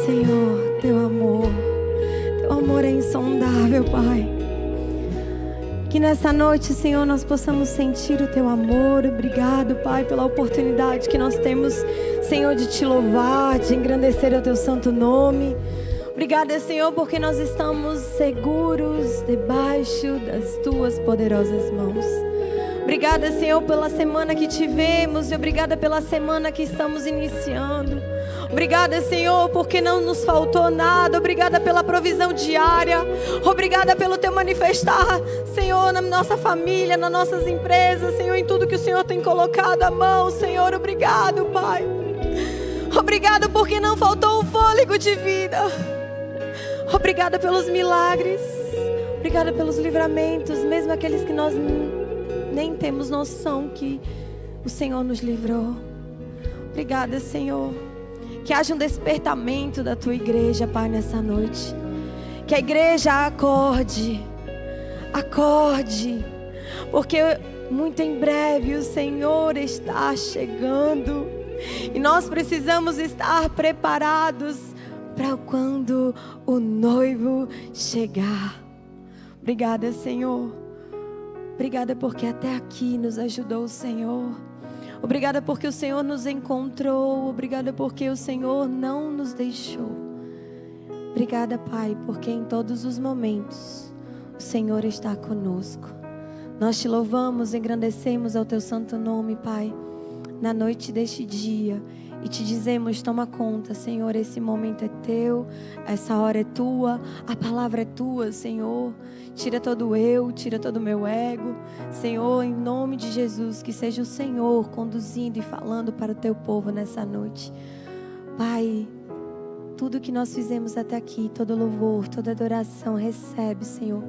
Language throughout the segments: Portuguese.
Senhor, Teu amor é insondável, Pai. Que nessa noite, Senhor, nós possamos sentir o Teu amor. Obrigado, Pai, pela oportunidade que nós temos, Senhor, de Te louvar, de engrandecer o Teu santo nome. Obrigada, Senhor, porque nós estamos seguros debaixo das Tuas poderosas mãos. Obrigada, Senhor, pela semana que tivemos e obrigada pela semana que estamos iniciando. Obrigada, Senhor, porque não nos faltou nada. Obrigada pela provisão diária. Obrigada pelo Teu manifestar, Senhor, na nossa família, nas nossas empresas, Senhor, em tudo que o Senhor tem colocado à mão, Senhor. Obrigado, Pai. Obrigado porque não faltou um fôlego de vida. Obrigada pelos milagres. Obrigada pelos livramentos, mesmo aqueles que nós nem temos noção que o Senhor nos livrou. Obrigada, Senhor. Que haja um despertamento da Tua igreja, Pai, nessa noite. Que a igreja acorde. Porque muito em breve o Senhor está chegando. E nós precisamos estar preparados para quando o noivo chegar. Obrigada, Senhor. Obrigada porque até aqui nos ajudou o Senhor. Obrigada porque o Senhor nos encontrou. Obrigada porque o Senhor não nos deixou. Obrigada, Pai, porque em todos os momentos o Senhor está conosco. Nós Te louvamos, engrandecemos ao Teu santo nome, Pai, na noite deste dia. E Te dizemos, toma conta, Senhor, esse momento é Teu, essa hora é Tua, a palavra é Tua, Senhor. Tira todo eu, tira todo o meu ego. Senhor, em nome de Jesus, que seja o Senhor conduzindo e falando para o Teu povo nessa noite. Pai, tudo que nós fizemos até aqui, todo louvor, toda adoração, recebe, Senhor,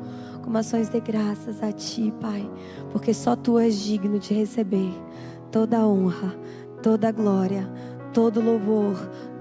como ações de graças a Ti, Pai. Porque só Tu és digno de receber toda a honra, toda a glória, todo louvor,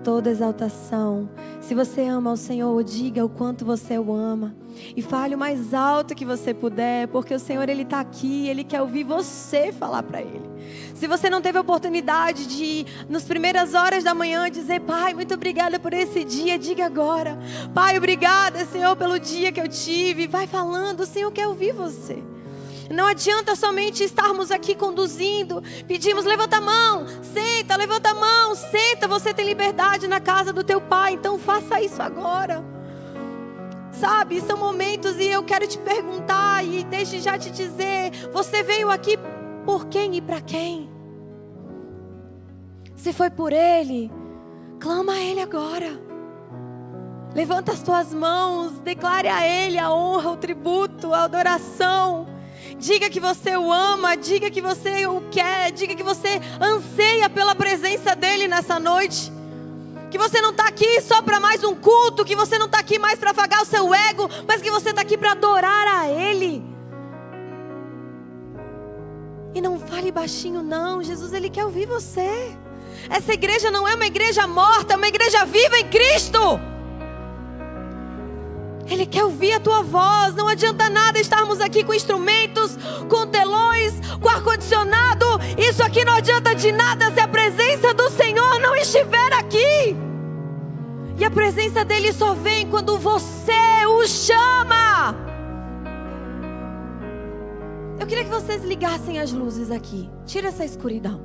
toda exaltação. Se você ama o Senhor, diga o quanto você o ama. E fale o mais alto que você puder, porque o Senhor, Ele está aqui, Ele quer ouvir você falar para Ele. Se você não teve a oportunidade de, nas primeiras horas da manhã, dizer: Pai, muito obrigada por esse dia, diga agora: Pai, obrigada, Senhor, pelo dia que eu tive. Vai falando, o Senhor quer ouvir você. Não adianta somente estarmos aqui conduzindo, pedimos: levanta a mão, senta, levanta a mão, senta. Você tem liberdade na casa do teu Pai, então faça isso agora. Sabe, são momentos, e eu quero te perguntar e desde já te dizer: você veio aqui por quem e para quem? Se foi por Ele, clama a Ele agora. Levanta as tuas mãos, declare a Ele a honra, o tributo, a adoração. Diga que você o ama, diga que você o quer, diga que você anseia pela presença dEle nessa noite. Que você não está aqui só para mais um culto, que você não está aqui mais para afagar o seu ego, mas que você está aqui para adorar a Ele. E não fale baixinho não, Jesus, Ele quer ouvir você. Essa igreja não é uma igreja morta, é uma igreja viva em Cristo. Ele quer ouvir a tua voz. Não adianta nada estarmos aqui com instrumentos, com telões, com ar-condicionado. Isso aqui não adianta de nada se a presença do Senhor não estiver aqui. E a presença dEle só vem quando você o chama. Eu queria que vocês ligassem as luzes aqui. Tira essa escuridão.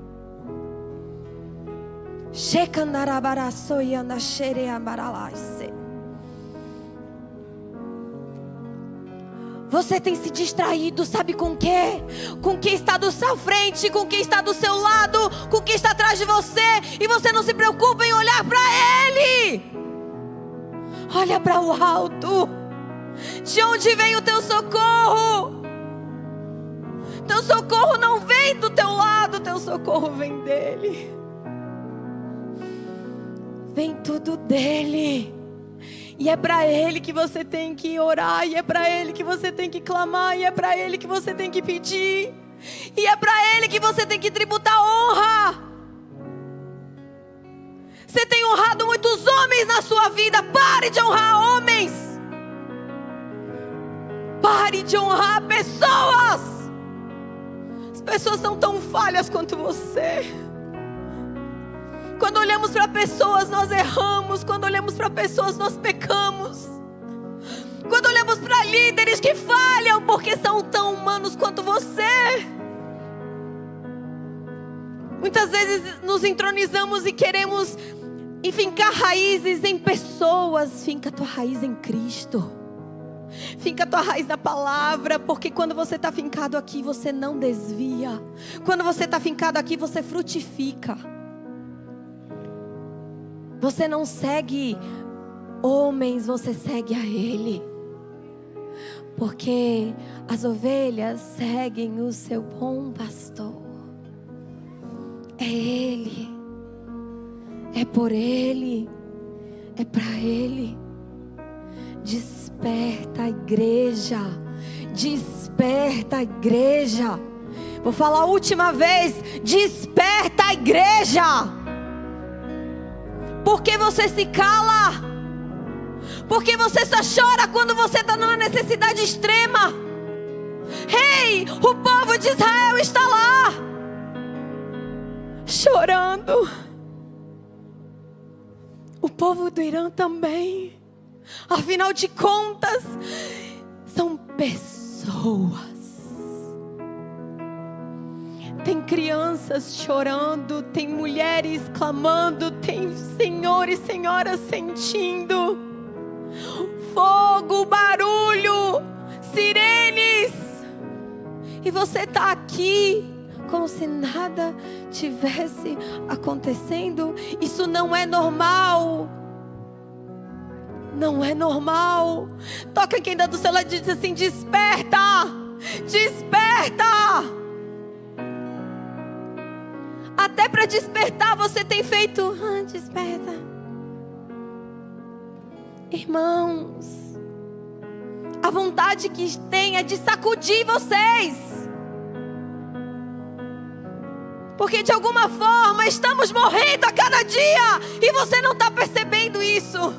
Você tem se distraído, sabe com o quê? Com quem está do seu frente, com quem está do seu lado, com quem está atrás de você. E você não se preocupa em olhar para Ele. Olha para o alto. De onde vem o teu socorro? Teu socorro não vem do teu lado, teu socorro vem dEle. Vem tudo dEle. E é para Ele que você tem que orar, e é para Ele que você tem que clamar, e é para Ele que você tem que pedir, e é para Ele que você tem que tributar honra. Você tem honrado muitos homens na sua vida. Pare de honrar homens. Pare de honrar pessoas. As pessoas são tão falhas quanto você. Quando olhamos para pessoas, nós erramos. Quando olhamos olhamos para pessoas, nós pecamos. Quando olhamos para líderes que falham, porque são tão humanos quanto você. Muitas vezes nos entronizamos e queremos fincar raízes em pessoas. Finca tua raiz em Cristo. Finca tua raiz na palavra, porque quando você está fincado aqui, você não desvia. Quando você está fincado aqui, você frutifica. Você não segue homens, você segue a Ele. Porque as ovelhas seguem o seu bom pastor. É Ele. É por Ele. É para Ele. Desperta a igreja. Desperta a igreja. Vou falar a última vez. Desperta a igreja. Por que você se cala? Porque você só chora quando você está numa necessidade extrema. Ei, o povo de Israel está lá, chorando. O povo do Irã também. Afinal de contas, são pessoas. Tem crianças chorando, tem mulheres clamando, tem senhores e senhoras sentindo fogo, barulho, sirenes. E você está aqui como se nada tivesse acontecendo. Isso não é normal. Não é normal. Toca quem está do seu lado e diz assim: desperta, desperta. Até para despertar você tem feito desperta. Irmãos, a vontade que tem é de sacudir vocês. Porque de alguma forma estamos morrendo a cada dia e você não está percebendo isso.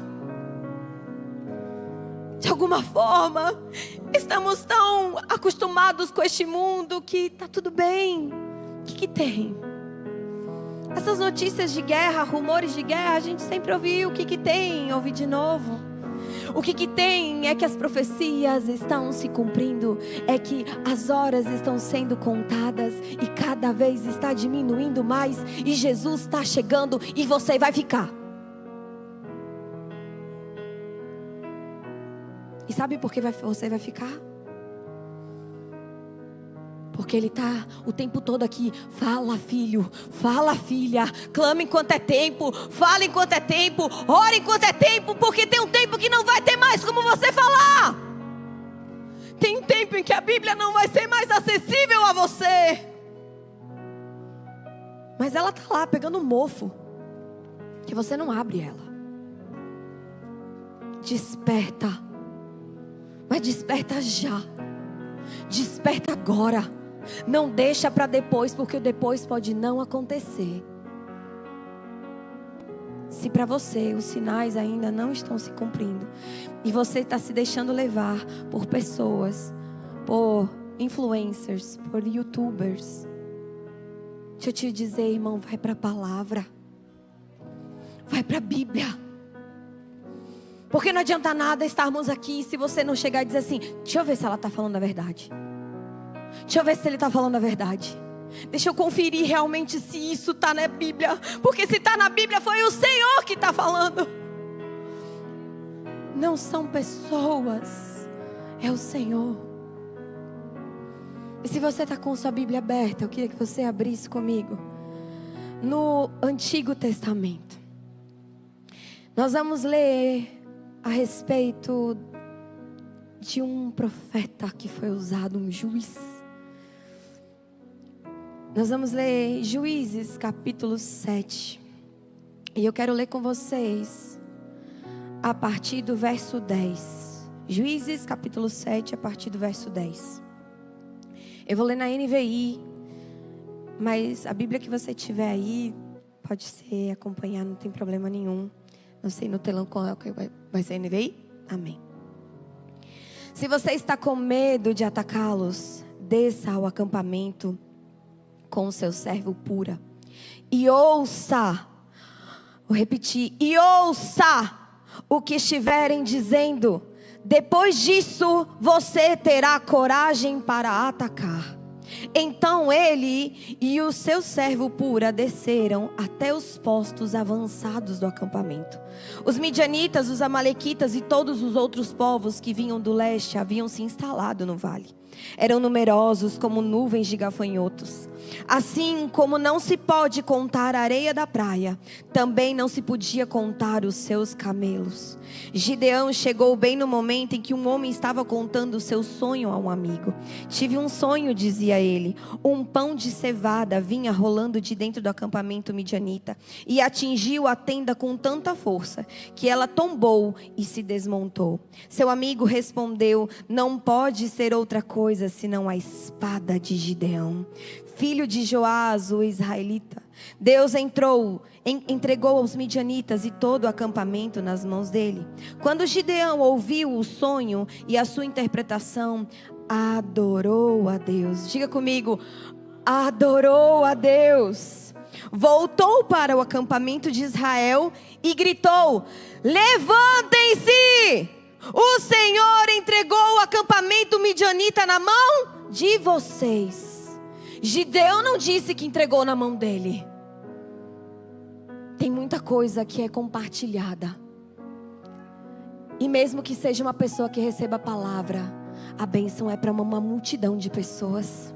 De alguma forma estamos tão acostumados com este mundo que está tudo bem. O que tem? Essas notícias de guerra, rumores de guerra, a gente sempre ouviu. O que tem? Ouvi de novo. O que tem é que as profecias estão se cumprindo. É que as horas estão sendo contadas e cada vez está diminuindo mais. E Jesus está chegando e você vai ficar. E sabe por que você vai ficar? Porque Ele está o tempo todo aqui. Fala, filho, fala, filha. Clama enquanto é tempo. Fala enquanto é tempo. Ora enquanto é tempo. Porque tem um tempo que não vai ter mais como você falar. Tem um tempo em que a Bíblia não vai ser mais acessível a você. Mas ela está lá pegando um mofo, que você não abre ela. Desperta. Mas desperta já. Desperta agora. Não deixa para depois, porque o depois pode não acontecer. Se para você os sinais ainda não estão se cumprindo e você está se deixando levar por pessoas, por influencers, por youtubers, deixa eu te dizer, irmão, vai para a palavra. Vai para a Bíblia. Porque não adianta nada estarmos aqui se você não chegar e dizer assim: deixa eu ver se ela está falando a verdade. Deixa eu ver se ele está falando a verdade. Deixa eu conferir realmente se isso está na Bíblia. Porque se está na Bíblia, foi o Senhor que está falando. Não são pessoas, é o Senhor. E se você está com sua Bíblia aberta, eu queria que você abrisse comigo no Antigo Testamento. Nós vamos ler a respeito de um profeta que foi usado, um juiz. Nós vamos ler Juízes capítulo 7. E eu quero ler com vocês a partir do verso 10. Juízes capítulo 7, a partir do verso 10. Eu vou ler na NVI, mas a Bíblia que você tiver aí, pode ser acompanhar, não tem problema nenhum. Não sei no telão qual é, vai ser NVI? Amém. Se você está com medo de atacá-los, desça ao acampamento com o seu servo Pura e ouça, vou repetir, e ouça o que estiverem dizendo. Depois disso, você terá coragem para atacar. Então ele e o seu servo Pura desceram até os postos avançados do acampamento. Os midianitas, os amalequitas e todos os outros povos que vinham do leste haviam se instalado no vale. Eram numerosos como nuvens de gafanhotos. Assim como não se pode contar a areia da praia, também não se podia contar os seus camelos. Gideão chegou bem no momento em que um homem estava contando o seu sonho a um amigo. Tive um sonho, dizia ele. Um pão de cevada vinha rolando de dentro do acampamento midianita e atingiu a tenda com tanta força que ela tombou e se desmontou. Seu amigo respondeu: não pode ser outra coisa senão a espada de Gideão, filho de Joás, o israelita. Deus entregou aos midianitas e todo o acampamento nas mãos dele. Quando Gideão ouviu o sonho e a sua interpretação, adorou a Deus. Diga comigo: adorou a Deus. Voltou para o acampamento de Israel e gritou: levantem-se! O Senhor entregou o acampamento midianita na mão de vocês. Gideão não disse que entregou na mão dele. Tem muita coisa que é compartilhada. E mesmo que seja uma pessoa que receba a palavra, a bênção é para uma multidão de pessoas.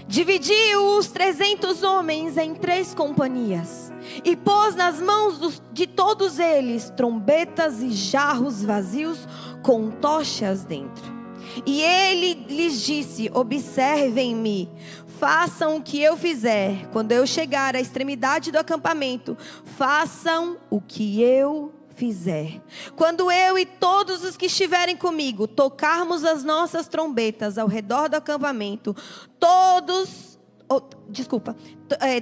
Dividiu os 300 homens em 3 companhias e pôs nas mãos de todos eles trombetas e jarros vazios com tochas dentro. E ele lhes disse: observem-me, façam o que eu fizer. Quando eu chegar à extremidade do acampamento, façam o que eu fizer. Quando eu e todos os que estiverem comigo tocarmos as nossas trombetas ao redor do acampamento,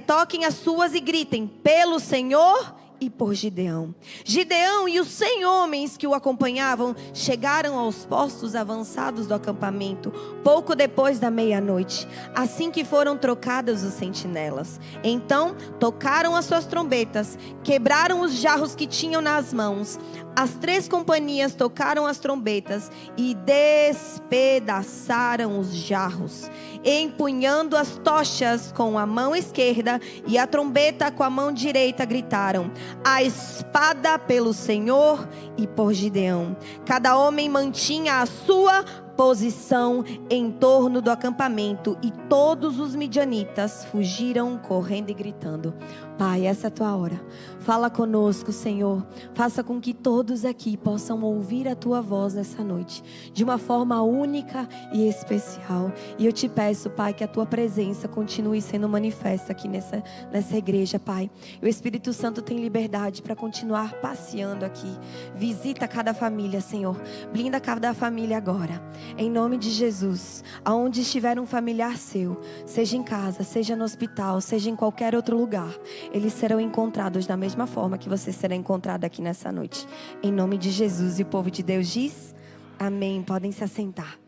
toquem as suas e gritem: pelo Senhor e por Gideão. Gideão e os 100 homens que o acompanhavam chegaram aos postos avançados do acampamento pouco depois da meia-noite, assim que foram trocadas os sentinelas. Então tocaram as suas trombetas, quebraram os jarros que tinham nas mãos. As 3 companhias tocaram as trombetas e despedaçaram os jarros, empunhando as tochas com a mão esquerda e a trombeta com a mão direita, gritaram: a espada pelo Senhor e por Gideão. Cada homem mantinha a sua posição em torno do acampamento e todos os midianitas fugiram correndo e gritando. Pai, essa é a tua hora. Fala conosco, Senhor. Faça com que todos aqui possam ouvir a tua voz nessa noite, de uma forma única e especial. E eu te peço, Pai, que a tua presença continue sendo manifesta aqui nessa igreja, Pai. E o Espírito Santo tem liberdade para continuar passeando aqui. Visita cada família, Senhor. Blinda cada família agora. Em nome de Jesus, aonde estiver um familiar seu, seja em casa, seja no hospital, seja em qualquer outro lugar, eles serão encontrados da mesma forma que você será encontrado aqui nessa noite. Em nome de Jesus. E o povo de Deus diz: amém. Podem se assentar.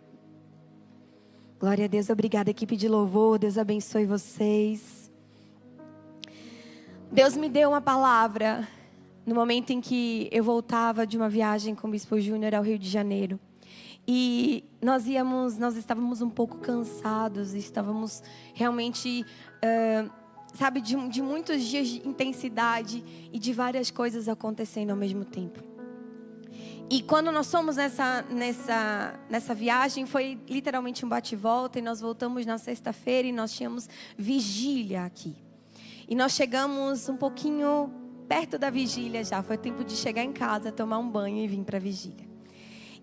Glória a Deus. Obrigada, equipe de louvor. Deus abençoe vocês. Deus me deu uma palavra no momento em que eu voltava de uma viagem com o Bispo Júnior ao Rio de Janeiro. E nós estávamos um pouco cansados, estávamos realmente, de muitos dias de intensidade e de várias coisas acontecendo ao mesmo tempo. E quando nós fomos nessa viagem, foi literalmente um bate-volta, e nós voltamos na sexta-feira e nós tínhamos vigília aqui. E nós chegamos um pouquinho perto da vigília já, foi tempo de chegar em casa, tomar um banho e vir para a vigília.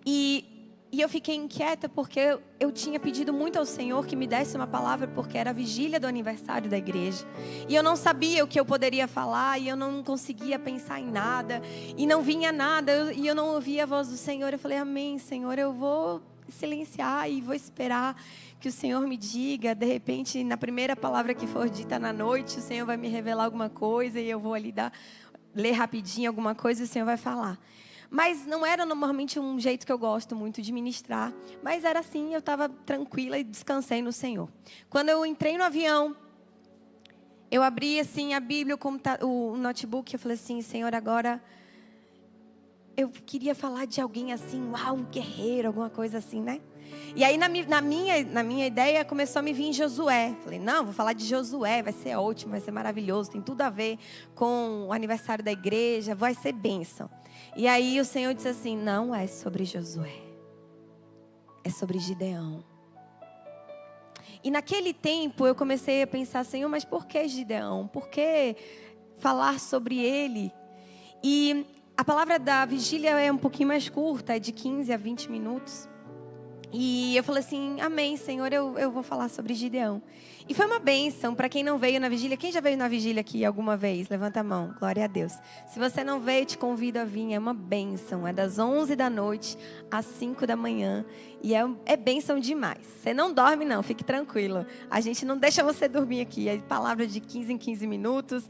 E eu fiquei inquieta porque eu tinha pedido muito ao Senhor que me desse uma palavra, porque era a vigília do aniversário da igreja. E eu não sabia o que eu poderia falar, e eu não conseguia pensar em nada, e não vinha nada, e eu não ouvia a voz do Senhor. Eu falei: amém, Senhor, eu vou silenciar e vou esperar que o Senhor me diga. De repente, na primeira palavra que for dita na noite, o Senhor vai me revelar alguma coisa, e eu vou ali ler rapidinho alguma coisa e o Senhor vai falar. Mas não era normalmente um jeito que eu gosto muito de ministrar. Mas era assim, eu estava tranquila e descansei no Senhor. Quando eu entrei no avião, eu abri assim a Bíblia, o notebook, eu falei assim, Senhor, agora eu queria falar de alguém assim, uau, um guerreiro, alguma coisa assim, né? E aí na minha ideia começou a me vir Josué. Falei, não, vou falar de Josué, vai ser ótimo, vai ser maravilhoso, tem tudo a ver com o aniversário da igreja, vai ser bênção. E aí o Senhor disse assim, não é sobre Josué, é sobre Gideão. E naquele tempo eu comecei a pensar, Senhor, mas por que Gideão? Por que falar sobre ele? E a palavra da vigília é um pouquinho mais curta, é de 15 a 20 minutos. E eu falei assim, amém, Senhor, eu vou falar sobre Gideão. E foi uma bênção para quem não veio na vigília. Quem já veio na vigília aqui alguma vez? Levanta a mão, glória a Deus. Se você não veio, te convido a vir, é uma bênção. É das 11 da noite às 5 da manhã. E é bênção demais. Você não dorme não, fique tranquilo. A gente não deixa você dormir aqui. É palavra de 15 em 15 minutos.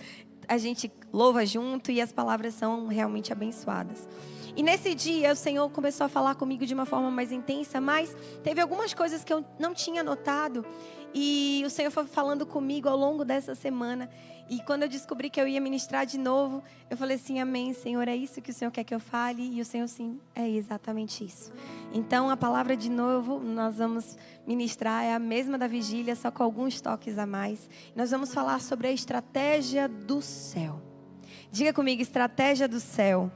A gente louva junto e as palavras são realmente abençoadas. E nesse dia o Senhor começou a falar comigo de uma forma mais intensa, mas teve algumas coisas que eu não tinha notado. E o Senhor foi falando comigo ao longo dessa semana. E quando eu descobri que eu ia ministrar de novo, eu falei assim, amém, Senhor, é isso que o Senhor quer que eu fale? E o Senhor, sim, é exatamente isso. Então a palavra de novo, nós vamos ministrar, é a mesma da vigília, só com alguns toques a mais. Nós vamos falar sobre a estratégia do céu. Diga comigo, estratégia do céu.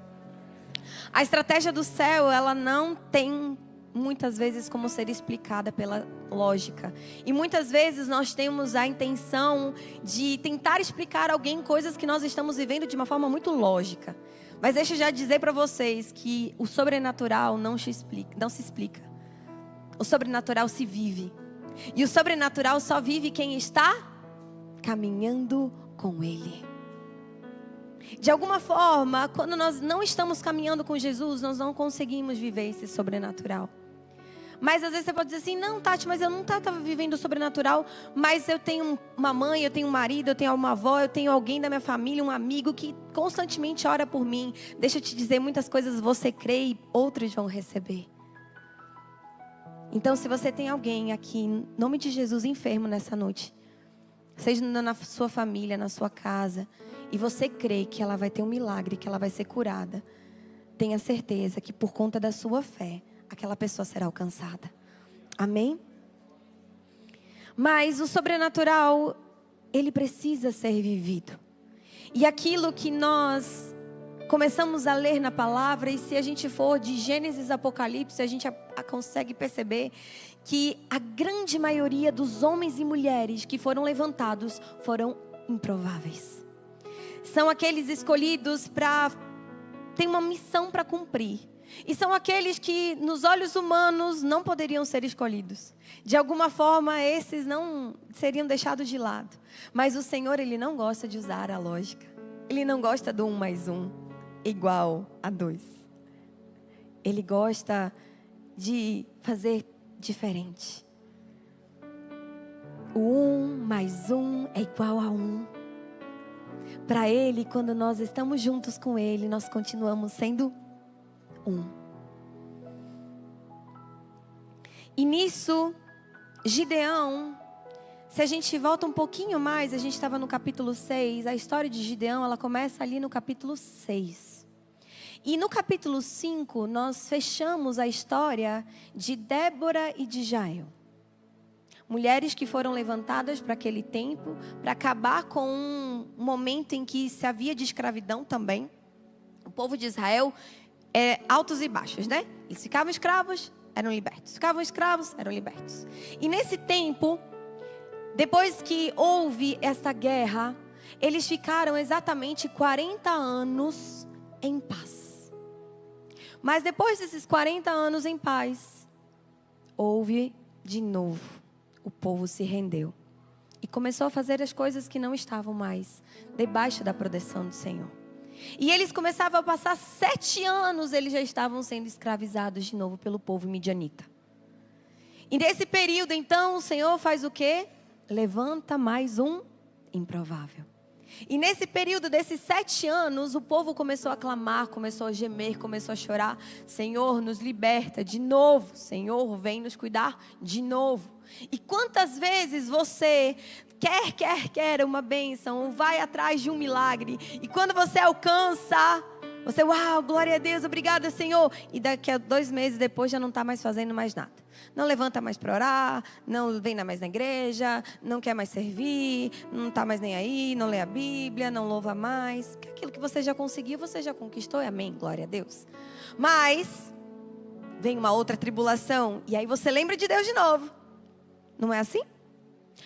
A estratégia do céu, ela não tem muitas vezes como ser explicada pela lógica. E muitas vezes nós temos a intenção de tentar explicar a alguém coisas que nós estamos vivendo de uma forma muito lógica. Mas deixa eu já dizer para vocês que o sobrenatural não se explica. O sobrenatural se vive. E o sobrenatural só vive quem está caminhando com Ele. De alguma forma, quando nós não estamos caminhando com Jesus, nós não conseguimos viver esse sobrenatural. Mas às vezes você pode dizer assim, não, Tati, mas eu não estava vivendo o sobrenatural, mas eu tenho uma mãe, eu tenho um marido, eu tenho uma avó, eu tenho alguém da minha família, um amigo que constantemente ora por mim. Deixa eu te dizer, muitas coisas você crê e outros vão receber. Então, se você tem alguém aqui, em nome de Jesus, enfermo nessa noite, seja na sua família, na sua casa, e você crê que ela vai ter um milagre, que ela vai ser curada, tenha certeza que por conta da sua fé, aquela pessoa será alcançada. Amém? Mas o sobrenatural, ele precisa ser vivido. E aquilo que nós começamos a ler na palavra, e se a gente for de Gênesis a Apocalipse, a gente consegue perceber que a grande maioria dos homens e mulheres que foram levantados foram improváveis. São aqueles escolhidos para ter uma missão para cumprir. E são aqueles que nos olhos humanos não poderiam ser escolhidos. De alguma forma esses não seriam deixados de lado. Mas o Senhor, Ele não gosta de usar a lógica. Ele não gosta do 1 mais 1 igual a 2. Ele gosta de fazer diferente. O 1 mais 1 é igual a 1. Para Ele, quando nós estamos juntos com Ele, nós continuamos sendo um. E nisso, Gideão, se a gente volta um pouquinho mais, a gente estava no capítulo 6, a história de Gideão, ela começa ali no capítulo 6. E no capítulo 5, nós fechamos a história de Débora e de Jael. Mulheres que foram levantadas para aquele tempo, para acabar com um momento em que se havia de escravidão também. O povo de Israel altos e baixos, né? Eles ficavam escravos, eram libertos. Ficavam escravos, eram libertos. E nesse tempo, depois que houve esta guerra, eles ficaram exatamente 40 anos em paz. Mas depois desses 40 anos em paz, houve de novo. O povo se rendeu e começou a fazer as coisas que não estavam mais debaixo da proteção do Senhor. E eles começavam a passar 7 anos, eles já estavam sendo escravizados de novo pelo povo midianita. E nesse período, então, o Senhor faz o quê? Levanta mais um improvável. E nesse período desses 7 anos, o povo começou a clamar, começou a gemer, começou a chorar. Senhor, nos liberta de novo. Senhor, vem nos cuidar de novo. E quantas vezes você quer uma bênção, vai atrás de um milagre. E quando você alcança, você, uau, glória a Deus, obrigada, Senhor. E daqui a 2 meses depois já não está mais fazendo mais nada. Não levanta mais para orar, não vem mais na igreja, não quer mais servir, não está mais nem aí, não lê a Bíblia, não louva mais. Porque aquilo que você já conseguiu, você já conquistou, amém, glória a Deus. Mas vem uma outra tribulação e aí você lembra de Deus de novo. Não é assim?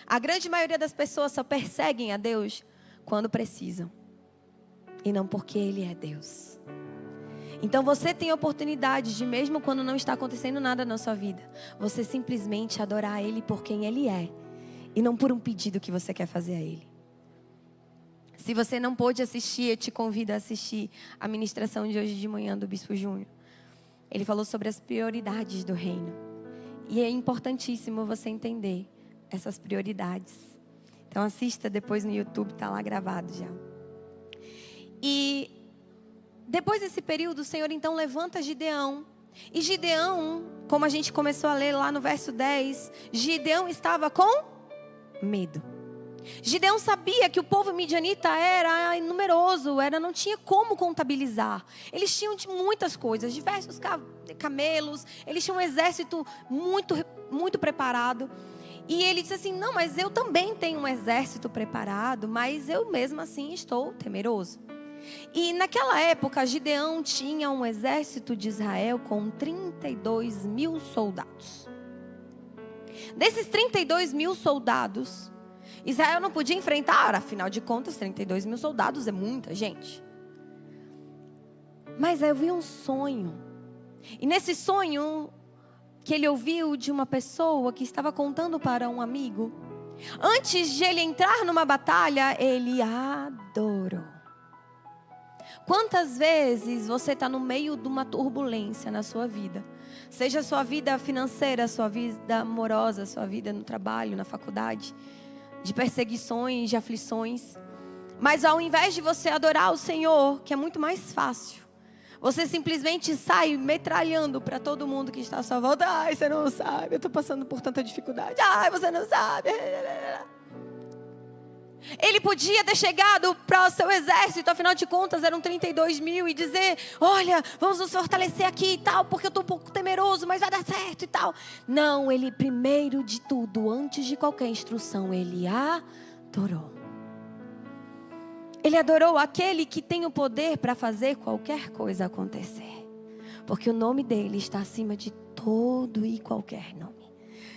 A grande maioria das pessoas só perseguem a Deus quando precisam. E não porque Ele é Deus. Então você tem a oportunidade de, mesmo quando não está acontecendo nada na sua vida, você simplesmente adorar Ele por quem Ele é. E não por um pedido que você quer fazer a Ele. Se você não pôde assistir, eu te convido a assistir a ministração de hoje de manhã do Bispo Júnior. Ele falou sobre as prioridades do reino. E é importantíssimo você entender essas prioridades. Então assista depois no YouTube, está lá gravado já. E depois desse período, o Senhor então levanta Gideão. E Gideão, como a gente começou a ler lá no verso 10, Gideão estava com medo. Gideão sabia que o povo midianita era numeroso, não tinha como contabilizar. Eles tinham de muitas coisas, diversos camelos, eles tinham um exército muito preparado. E ele disse assim, não, mas eu também tenho um exército preparado, mas eu mesmo assim estou temeroso. E naquela época, Gideão tinha um exército de Israel com 32 mil soldados. Desses 32 mil soldados, Israel não podia enfrentar, afinal de contas, 32 mil soldados é muita gente. Mas aí eu vi um sonho. E nesse sonho, que ele ouviu de uma pessoa que estava contando para um amigo, antes de ele entrar numa batalha, ele adorou. Quantas vezes você está no meio de uma turbulência na sua vida? Seja a sua vida financeira, a sua vida amorosa, a sua vida no trabalho, na faculdade, de perseguições, de aflições. Mas ao invés de você adorar o Senhor, que é muito mais fácil, você simplesmente sai metralhando para todo mundo que está à sua volta. Ai, você não sabe, eu estou passando por tanta dificuldade. Ai, você não sabe. Ele podia ter chegado para o seu exército, afinal de contas eram 32 mil, e dizer, olha, vamos nos fortalecer aqui e tal, porque eu estou um pouco temeroso, mas vai dar certo e tal. Não, ele primeiro de tudo, antes de qualquer instrução, ele adorou. Ele adorou aquele que tem o poder para fazer qualquer coisa acontecer. Porque o nome dele está acima de todo e qualquer nome.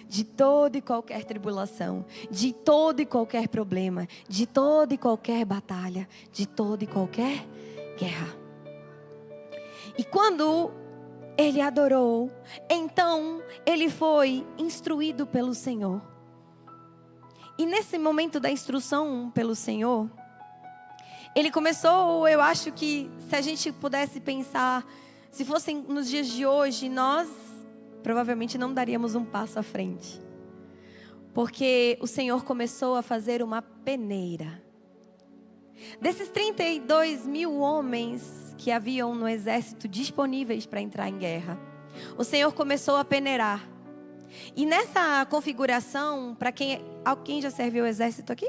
De toda e qualquer tribulação, de todo e qualquer problema, de toda e qualquer batalha, de toda e qualquer guerra. E quando ele adorou, então ele foi instruído pelo Senhor. E nesse momento da instrução pelo Senhor, ele começou, eu acho que se a gente pudesse pensar, se fossem nos dias de hoje, nós provavelmente não daríamos um passo à frente. Porque o Senhor começou a fazer uma peneira. Desses 32 mil homens que haviam no exército disponíveis para entrar em guerra, o Senhor começou a peneirar. E nessa configuração, para alguém já serviu o exército aqui?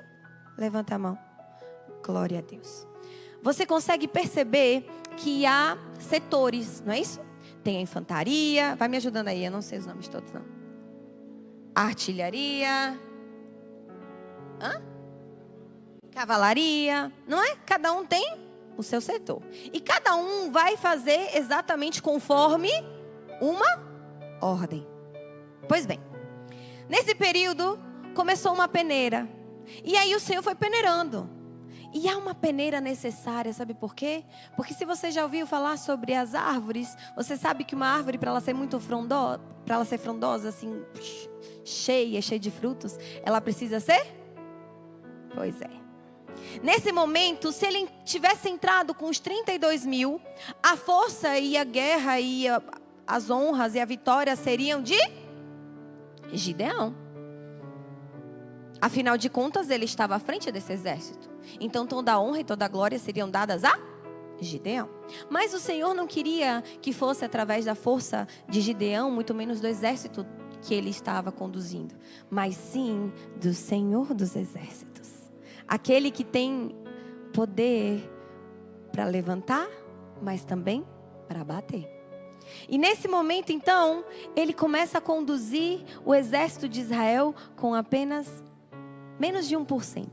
Levanta a mão. Glória a Deus. Você consegue perceber que há setores, não é isso? Tem a infantaria, vai me ajudando aí, eu não sei os nomes todos não. Artilharia, cavalaria, não é? Cada um tem o seu setor. E cada um vai fazer exatamente conforme uma ordem. Pois bem, nesse período começou uma peneira. E aí o Senhor foi peneirando. E há uma peneira necessária, sabe por quê? Porque se você já ouviu falar sobre as árvores, você sabe que uma árvore, para ela ser muito frondosa, para ela ser frondosa, assim, cheia de frutos, ela precisa ser? Pois é. Nesse momento, se ele tivesse entrado com os 32 mil, a força e a guerra e as honras e a vitória seriam de Gideão. Afinal de contas, ele estava à frente desse exército. Então toda a honra e toda a glória seriam dadas a Gideão. Mas o Senhor não queria que fosse através da força de Gideão, muito menos do exército que ele estava conduzindo, mas sim do Senhor dos Exércitos. Aquele que tem poder para levantar, mas também para bater. E nesse momento, então, ele começa a conduzir o exército de Israel com apenas menos de 1%.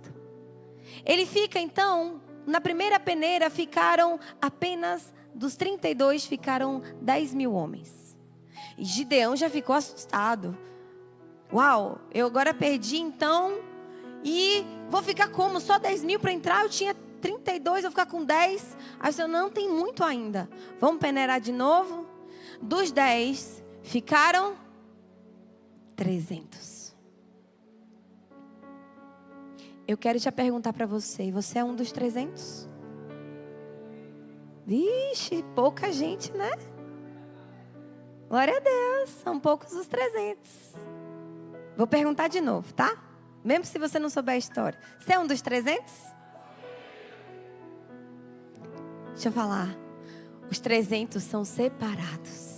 Ele fica, então, na primeira peneira ficaram apenas, dos 32, ficaram 10 mil homens. E Gideão já ficou assustado. Uau, eu agora perdi então, e vou ficar como? Só 10 mil para entrar? Eu tinha 32, eu vou ficar com 10. Aí eu não, tem muito ainda. Vamos peneirar de novo? Dos 10, ficaram 300. Eu quero te perguntar para você é um dos 300? Vixe, pouca gente, né? Glória a Deus, são poucos os 300. Vou perguntar de novo, tá? Mesmo se você não souber a história. Você é um dos 300? Deixa eu falar. Os 300 são separados.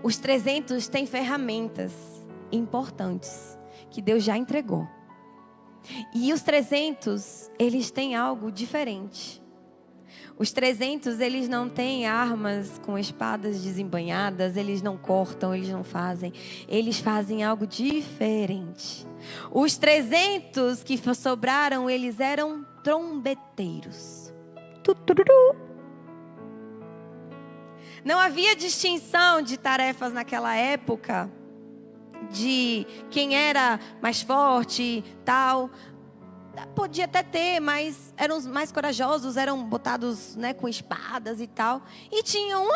Os 300 têm ferramentas importantes que Deus já entregou. E os 300, eles têm algo diferente. Os 300, eles não têm armas com espadas desembainhadas, eles não cortam, eles não fazem. Eles fazem algo diferente. Os 300 que sobraram, eles eram trombeteiros. Não havia distinção de tarefas naquela época, de quem era mais forte, tal. Podia até ter, mas eram os mais corajosos, eram botados, né, com espadas e tal. E tinham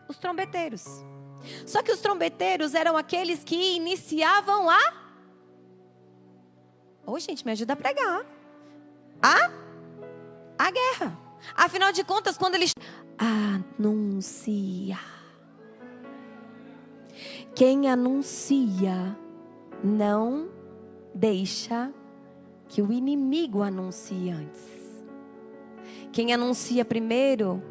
os trombeteiros. Só que os trombeteiros eram aqueles que iniciavam a... Ô, gente, me ajuda a pregar. A guerra. Afinal de contas, quando eles... Anuncia. Quem anuncia não deixa que o inimigo anuncie antes. Quem anuncia primeiro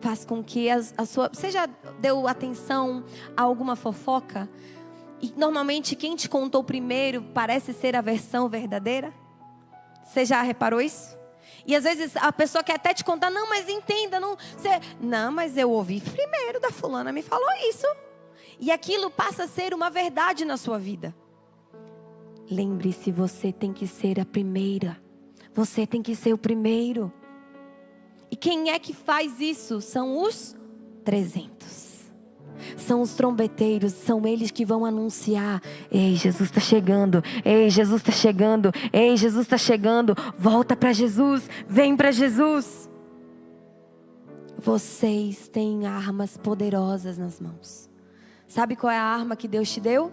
faz com que a sua... Você já deu atenção a alguma fofoca? E normalmente quem te contou primeiro parece ser a versão verdadeira? Você já reparou isso? E às vezes a pessoa quer até te contar, não, mas entenda, não, mas eu ouvi primeiro da fulana, me falou isso. E aquilo passa a ser uma verdade na sua vida. Lembre-se, você tem que ser a primeira. Você tem que ser o primeiro. E quem é que faz isso? São os 300. São os trombeteiros, são eles que vão anunciar: ei, Jesus está chegando, ei, Jesus está chegando, ei, Jesus está chegando. Volta para Jesus, vem para Jesus. Vocês têm armas poderosas nas mãos. Sabe qual é a arma que Deus te deu?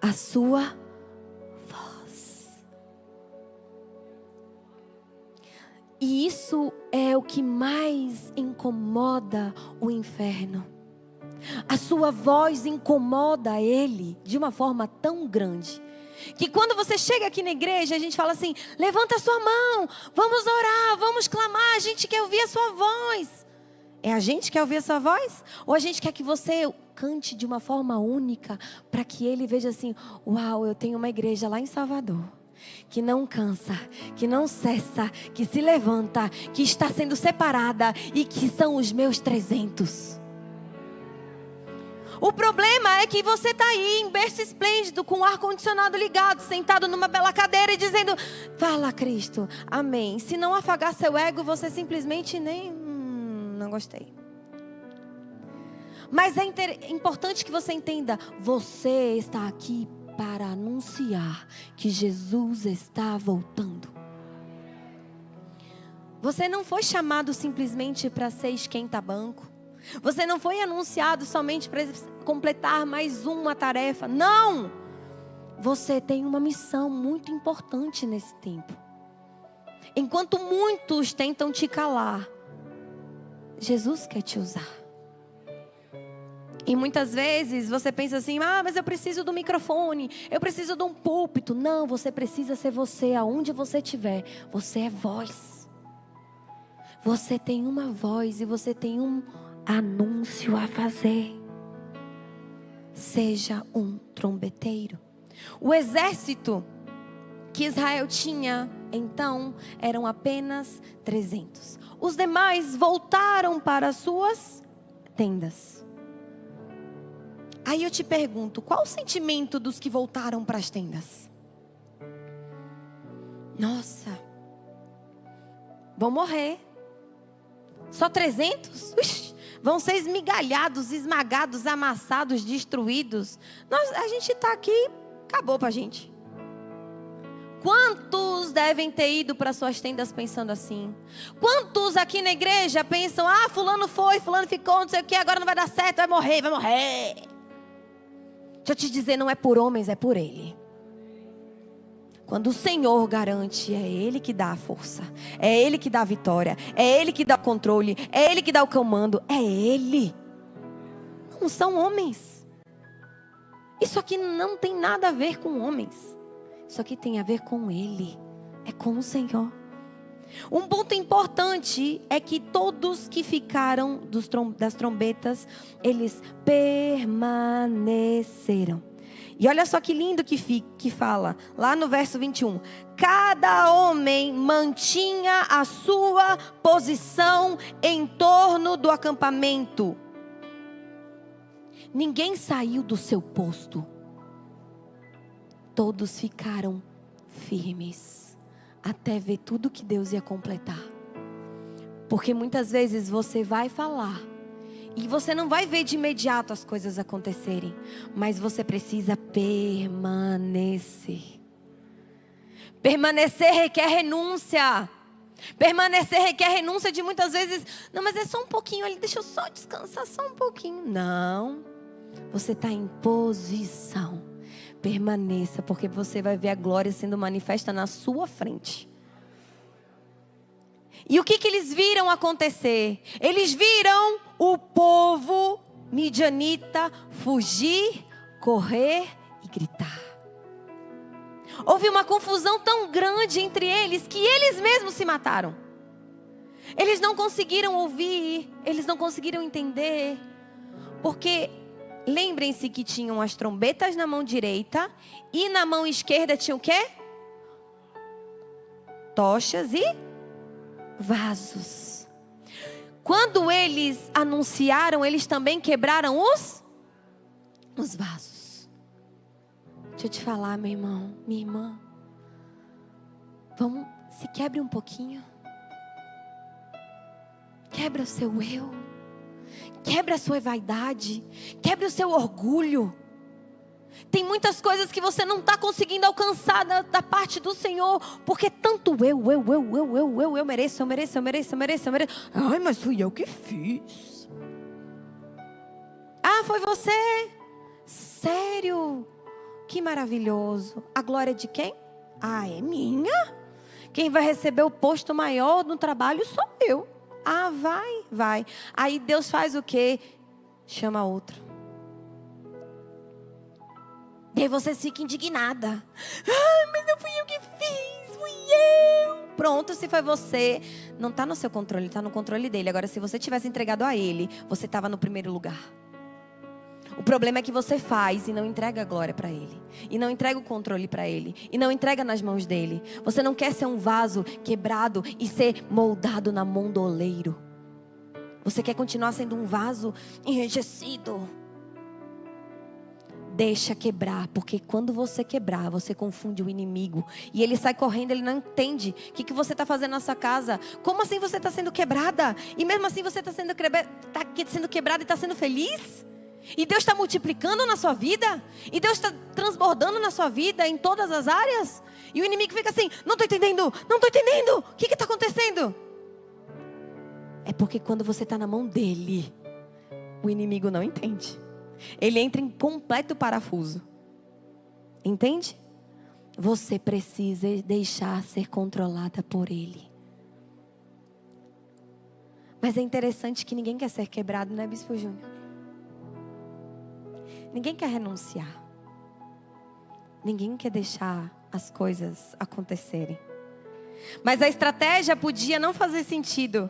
A sua voz. E isso é o que mais incomoda o inferno. A sua voz incomoda ele de uma forma tão grande que quando você chega aqui na igreja, a gente fala assim: levanta a sua mão, vamos orar, vamos clamar, a gente quer ouvir a sua voz. É a gente que quer ouvir a sua voz? Ou a gente quer que você cante de uma forma única, para que ele veja assim: uau, eu tenho uma igreja lá em Salvador que não cansa, que não cessa, que se levanta, que está sendo separada e que são os meus 300. O problema é que você está aí em berço esplêndido, com o ar-condicionado ligado, sentado numa bela cadeira e dizendo: fala, Cristo, amém. Se não afagar seu ego, você simplesmente nem... não gostei. Mas é importante que você entenda: você está aqui para anunciar que Jesus está voltando. Você não foi chamado simplesmente para ser esquenta-banco. Você não foi anunciado somente para completar mais uma tarefa. Não! Você tem uma missão muito importante nesse tempo. Enquanto muitos tentam te calar, Jesus quer te usar. E muitas vezes você pensa assim, mas eu preciso do microfone, eu preciso de um púlpito. Não, você precisa ser você, aonde você estiver. Você é voz. Você tem uma voz e você tem um anúncio a fazer. Seja um trombeteiro. O exército que Israel tinha, então, eram apenas 300. Os demais voltaram para as suas tendas. Aí eu te pergunto, qual o sentimento dos que voltaram para as tendas? Nossa, vão morrer. Só 300? Ux, vão ser esmigalhados, esmagados, amassados, destruídos. A gente está aqui, acabou para a gente. Quantos devem ter ido para suas tendas pensando assim? Quantos aqui na igreja pensam, fulano foi, fulano ficou, não sei o que, agora não vai dar certo, vai morrer, vai morrer. Deixa eu te dizer, não é por homens, é por Ele. Quando o Senhor garante, é Ele que dá a força, é Ele que dá a vitória, é Ele que dá o controle, é Ele que dá o comando, é Ele. Não são homens. Isso aqui não tem nada a ver com homens. Isso aqui tem a ver com Ele, é com o Senhor. Um ponto importante é que todos que ficaram das trombetas, eles permaneceram. E olha só que lindo que fala, lá no verso 21. Cada homem mantinha a sua posição em torno do acampamento. Ninguém saiu do seu posto. Todos ficaram firmes até ver tudo que Deus ia completar. Porque muitas vezes você vai falar e você não vai ver de imediato as coisas acontecerem, mas você precisa permanecer. Permanecer requer renúncia. Permanecer requer renúncia de muitas vezes. Não, mas é só um pouquinho ali, deixa eu só descansar só um pouquinho. Não, você está em posição. Permaneça, porque você vai ver a glória sendo manifesta na sua frente. E o que eles viram acontecer? Eles viram o povo midianita fugir, correr e gritar. Houve uma confusão tão grande entre eles que eles mesmos se mataram. Eles não conseguiram ouvir, eles não conseguiram entender, porque lembrem-se que tinham as trombetas na mão direita e na mão esquerda tinha o quê? Tochas e vasos. Quando eles anunciaram, eles também quebraram os vasos. Deixa eu te falar, meu irmão, minha irmã. Vamos, se quebre um pouquinho. Quebra o seu eu. Quebra a sua vaidade. Quebra o seu orgulho. Tem muitas coisas que você não está conseguindo alcançar da parte do Senhor. Porque tanto eu mereço. Ai, mas fui eu que fiz. Foi você? Sério? Que maravilhoso. A glória é de quem? É minha? Quem vai receber o posto maior no trabalho sou eu. Vai. Aí Deus faz o quê? Chama outro. E aí você fica indignada. Mas não fui eu que fiz, fui eu. Pronto, se foi você, não está no seu controle, está no controle dele. Agora, se você tivesse entregado a ele, você estava no primeiro lugar. O problema é que você faz e não entrega a glória para Ele. E não entrega o controle para Ele. E não entrega nas mãos dEle. Você não quer ser um vaso quebrado e ser moldado na mão do oleiro. Você quer continuar sendo um vaso enrijecido. Deixa quebrar, porque quando você quebrar, você confunde o inimigo. E ele sai correndo, ele não entende. O que você está fazendo na sua casa? Como assim você está sendo quebrada? E mesmo assim você está sendo quebrada e está sendo feliz? E Deus está multiplicando na sua vida? E Deus está transbordando na sua vida em todas as áreas? E o inimigo fica assim, não estou entendendo. O que está acontecendo? É porque quando você está na mão dele, o inimigo não entende. Ele entra em completo parafuso. Entende? Você precisa deixar ser controlada por ele. Mas é interessante que ninguém quer ser quebrado, né, Bispo Júnior? Ninguém quer renunciar. Ninguém quer deixar as coisas acontecerem. Mas a estratégia podia não fazer sentido.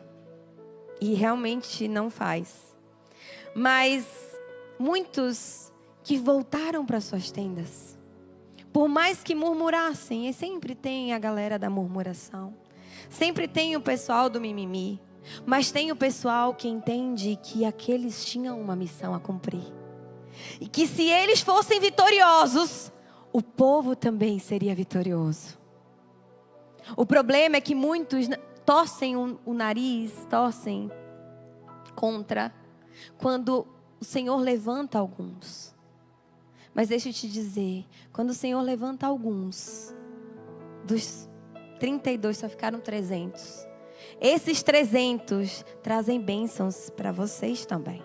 E realmente não faz. Mas muitos que voltaram para suas tendas, por mais que murmurassem, e sempre tem a galera da murmuração, sempre tem o pessoal do mimimi, mas tem o pessoal que entende que aqueles tinham uma missão a cumprir. E que se eles fossem vitoriosos, o povo também seria vitorioso. O problema é que muitos torcem o nariz, torcem contra, quando o Senhor levanta alguns. Mas deixa eu te dizer, quando o Senhor levanta alguns, dos 32 só ficaram 300. Esses 300 trazem bênçãos para vocês também.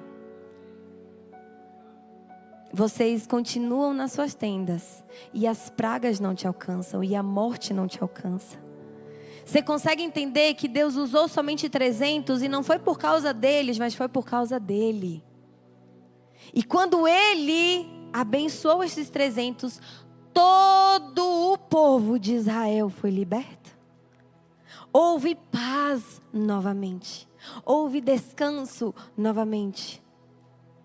Vocês continuam nas suas tendas e as pragas não te alcançam e a morte não te alcança. Você consegue entender que Deus usou somente 300 e não foi por causa deles, mas foi por causa dele. E quando ele abençoou esses 300, todo o povo de Israel foi liberto. Houve paz novamente. Houve descanso novamente.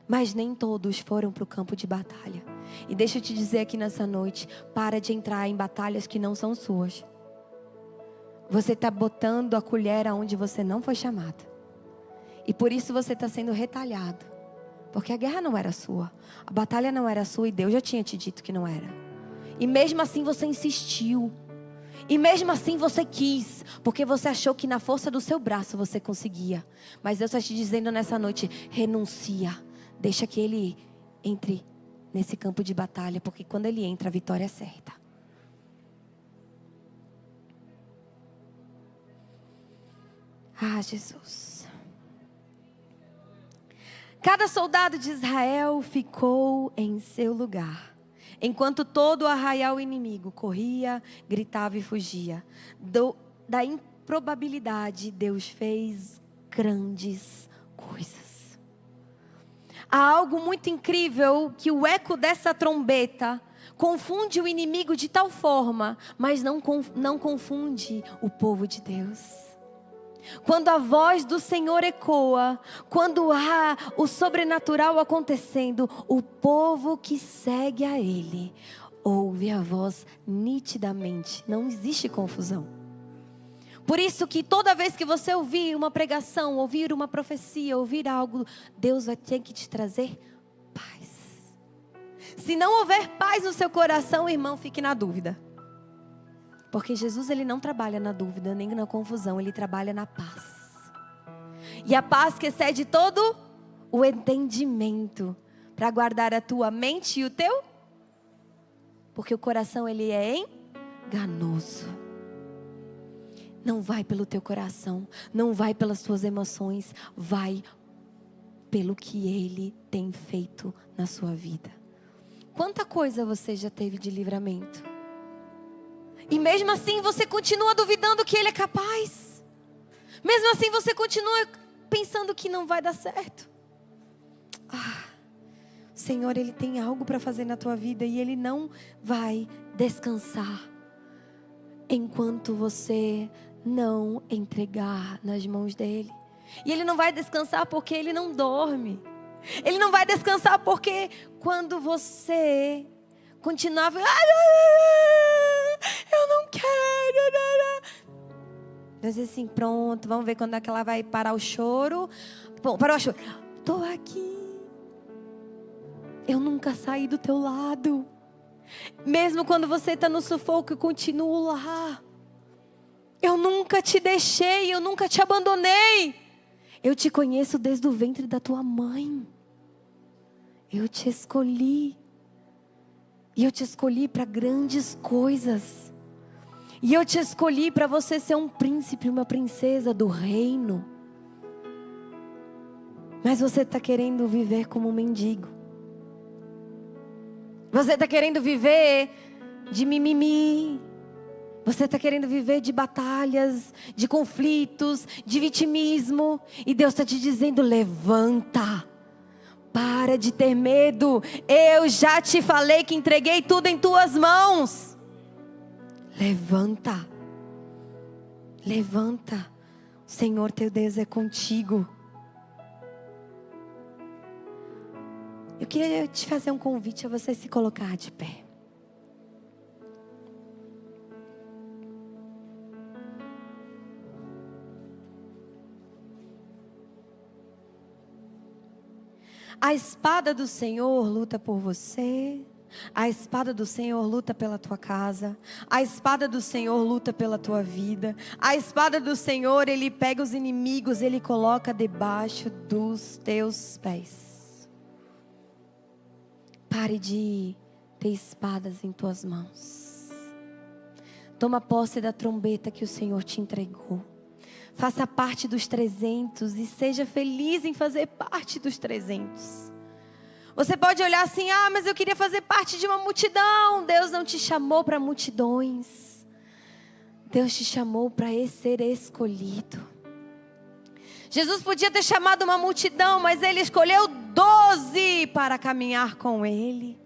Mas nem todos foram para o campo de batalha. E deixa eu te dizer aqui nessa noite, para de entrar em batalhas que não são suas. Você está botando a colher aonde você não foi chamado. E por isso você está sendo retalhado. Porque a guerra não era sua. A batalha não era sua e Deus já tinha te dito que não era. E mesmo assim você insistiu. E mesmo assim você quis. Porque você achou que na força do seu braço você conseguia. Mas Deus está te dizendo nessa noite, renuncia. Deixa que Ele entre nesse campo de batalha. Porque quando Ele entra, a vitória é certa. Ah, Jesus. Cada soldado de Israel ficou em seu lugar, enquanto todo o arraial inimigo corria, gritava e fugia. Da improbabilidade, Deus fez grandes coisas. Há algo muito incrível que o eco dessa trombeta confunde o inimigo de tal forma, mas não confunde o povo de Deus. Quando a voz do Senhor ecoa, quando há o sobrenatural acontecendo, o povo que segue a Ele ouve a voz nitidamente. Não existe confusão. Por isso que toda vez que você ouvir uma pregação, ouvir uma profecia, ouvir algo, Deus vai ter que te trazer paz. Se não houver paz no seu coração, irmão, fique na dúvida. Porque Jesus, Ele não trabalha na dúvida, nem na confusão. Ele trabalha na paz. E a paz que excede todo o entendimento. Para guardar a tua mente e o teu. Porque o coração, ele é enganoso. Não vai pelo teu coração. Não vai pelas tuas emoções. Vai pelo que Ele tem feito na sua vida. Quanta coisa você já teve de livramento? E mesmo assim você continua duvidando que Ele é capaz. Mesmo assim você continua pensando que não vai dar certo. O Senhor, Ele tem algo para fazer na tua vida. E Ele não vai descansar enquanto você não entregar nas mãos dEle. E Ele não vai descansar porque Ele não dorme. Ele não vai descansar porque quando você continuava... eu não quero. Deus diz assim, pronto, vamos ver quando é que ela vai parar o choro. Bom, parou o choro. Estou aqui. Eu nunca saí do teu lado. Mesmo quando você está no sufoco, eu continuo lá. Eu nunca te deixei, eu nunca te abandonei. Eu te conheço desde o ventre da tua mãe. Eu te escolhi. E eu te escolhi para grandes coisas. E eu te escolhi para você ser um príncipe, uma princesa do reino. Mas você está querendo viver como um mendigo. Você está querendo viver de mimimi. Você está querendo viver de batalhas, de conflitos, de vitimismo. E Deus está te dizendo, levanta. Para de ter medo. Eu já te falei que entreguei tudo em tuas mãos. Levanta. Levanta. O Senhor teu Deus é contigo. Eu queria te fazer um convite a você se colocar de pé. A espada do Senhor luta por você. A espada do Senhor luta pela tua casa. A espada do Senhor luta pela tua vida. A espada do Senhor, Ele pega os inimigos, Ele coloca debaixo dos teus pés. Pare de ter espadas em tuas mãos. Toma posse da trombeta que o Senhor te entregou. Faça parte dos 300 e seja feliz em fazer parte dos 300. Você pode olhar assim, mas eu queria fazer parte de uma multidão. Deus não te chamou para multidões. Deus te chamou para ser escolhido. Jesus podia ter chamado uma multidão, mas Ele escolheu 12 para caminhar com Ele.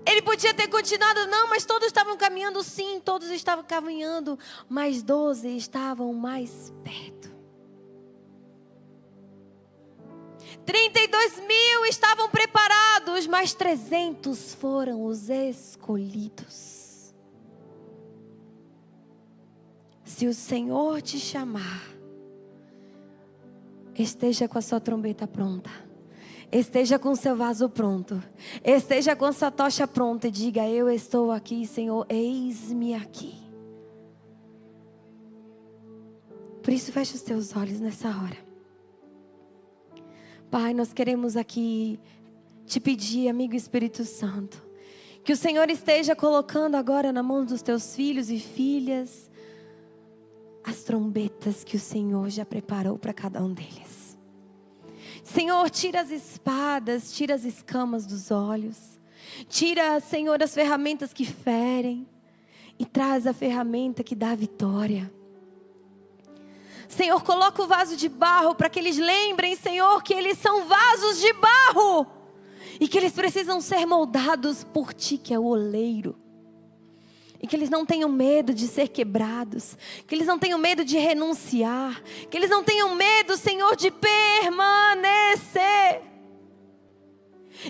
Ele podia ter continuado, não, mas todos estavam caminhando sim, todos estavam caminhando, mas 12 estavam mais perto. 32.000 estavam preparados, mas 300 foram os escolhidos. Se o Senhor te chamar, esteja com a sua trombeta pronta. Esteja com o seu vaso pronto. Esteja com a sua tocha pronta e diga: eu estou aqui, Senhor, eis-me aqui. Por isso feche os teus olhos nessa hora. Pai, nós queremos aqui te pedir, amigo Espírito Santo, que o Senhor esteja colocando agora na mão dos teus filhos e filhas as trombetas que o Senhor já preparou para cada um deles. Senhor, tira as espadas, tira as escamas dos olhos. Tira, Senhor, as ferramentas que ferem. E traz a ferramenta que dá a vitória. Senhor, coloca o vaso de barro para que eles lembrem, Senhor, que eles são vasos de barro. E que eles precisam ser moldados por Ti, que é o oleiro. E que eles não tenham medo de ser quebrados. Que eles não tenham medo de renunciar. Que eles não tenham medo, Senhor, de permanecer.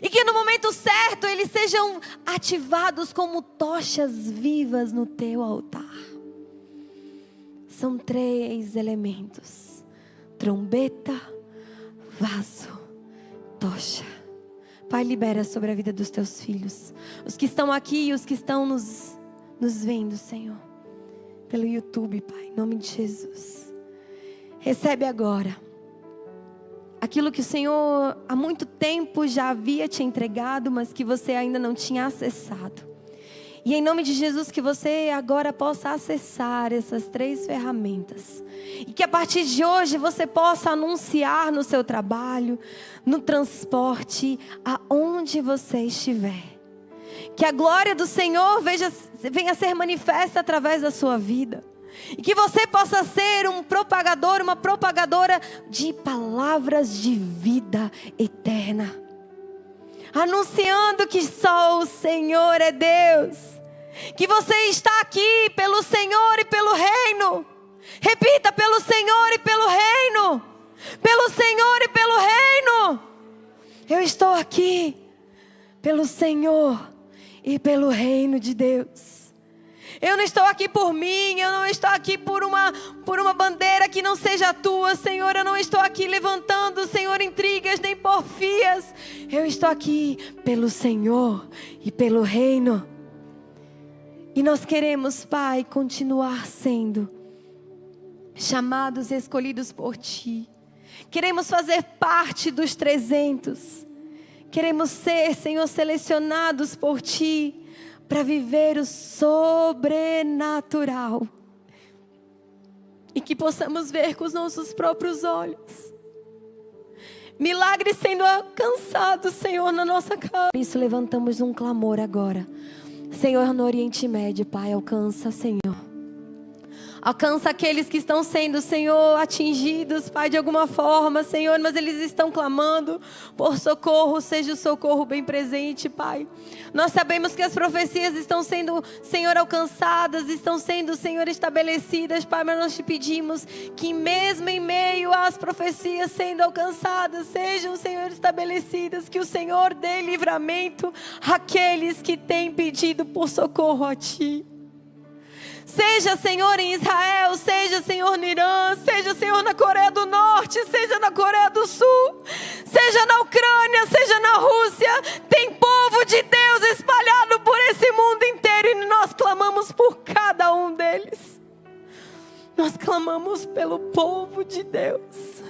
E que no momento certo eles sejam ativados como tochas vivas no Teu altar. São 3 elementos: trombeta, vaso, tocha. Pai, libera sobre a vida dos Teus filhos. Os que estão aqui e os que estão nos vendo, Senhor, pelo YouTube, Pai, em nome de Jesus. Recebe agora aquilo que o Senhor há muito tempo já havia te entregado, mas que você ainda não tinha acessado. E em nome de Jesus, que você agora possa acessar essas 3 ferramentas. E que a partir de hoje você possa anunciar no seu trabalho, no transporte, aonde você estiver. Que a glória do Senhor venha a ser manifesta através da sua vida. E que você possa ser um propagador, uma propagadora de palavras de vida eterna. Anunciando que só o Senhor é Deus. Que você está aqui pelo Senhor e pelo reino. Repita: pelo Senhor e pelo reino. Pelo Senhor e pelo reino. Eu estou aqui pelo Senhor e pelo reino de Deus. Eu não estou aqui por mim, eu não estou aqui por uma bandeira que não seja a tua, Senhor. Eu não estou aqui levantando, Senhor, intrigas nem porfias. Eu estou aqui pelo Senhor e pelo reino. E nós queremos, Pai, continuar sendo chamados e escolhidos por Ti. Queremos fazer parte dos 300. Queremos ser, Senhor, selecionados por Ti para viver o sobrenatural. E que possamos ver com os nossos próprios olhos milagres sendo alcançados, Senhor, na nossa casa. Por isso levantamos um clamor agora. Senhor, no Oriente Médio, Pai, alcança, Senhor. Alcança aqueles que estão sendo, Senhor, atingidos, Pai, de alguma forma, Senhor, mas eles estão clamando por socorro. Seja o socorro bem presente, Pai. Nós sabemos que as profecias estão sendo, Senhor, alcançadas, estão sendo, Senhor, estabelecidas, Pai, mas nós te pedimos que mesmo em meio às profecias sendo alcançadas, sejam, Senhor, estabelecidas, que o Senhor dê livramento àqueles que têm pedido por socorro a Ti. Seja, Senhor, em Israel, seja, Senhor, no Irã, seja, Senhor, na Coreia do Norte, seja na Coreia do Sul, seja na Ucrânia, seja na Rússia, tem povo de Deus espalhado por esse mundo inteiro e nós clamamos por cada um deles. Nós clamamos pelo povo de Deus.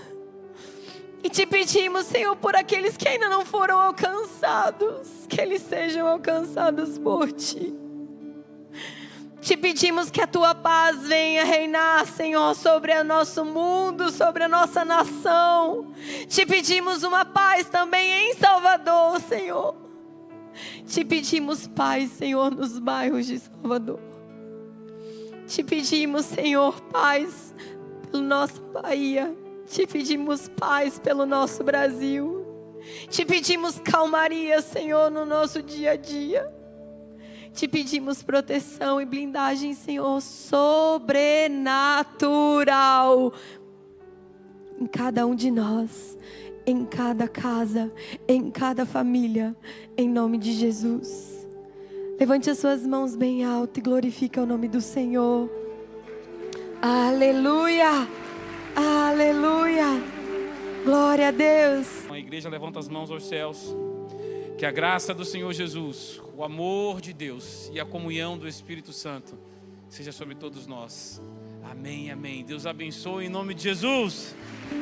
E te pedimos, Senhor, por aqueles que ainda não foram alcançados, que eles sejam alcançados por Ti. Te pedimos que a Tua paz venha reinar, Senhor, sobre o nosso mundo, sobre a nossa nação. Te pedimos uma paz também em Salvador, Senhor. Te pedimos paz, Senhor, nos bairros de Salvador. Te pedimos, Senhor, paz pelo nosso Bahia. Te pedimos paz pelo nosso Brasil. Te pedimos calmaria, Senhor, no nosso dia a dia. Te pedimos proteção e blindagem, Senhor, sobrenatural em cada um de nós, em cada casa, em cada família, em nome de Jesus. Levante as suas mãos bem alto e glorifique o nome do Senhor. Aleluia, aleluia, glória a Deus. A igreja levanta as mãos aos céus. Que a graça do Senhor Jesus, o amor de Deus e a comunhão do Espírito Santo seja sobre todos nós. Amém, amém. Deus abençoe em nome de Jesus.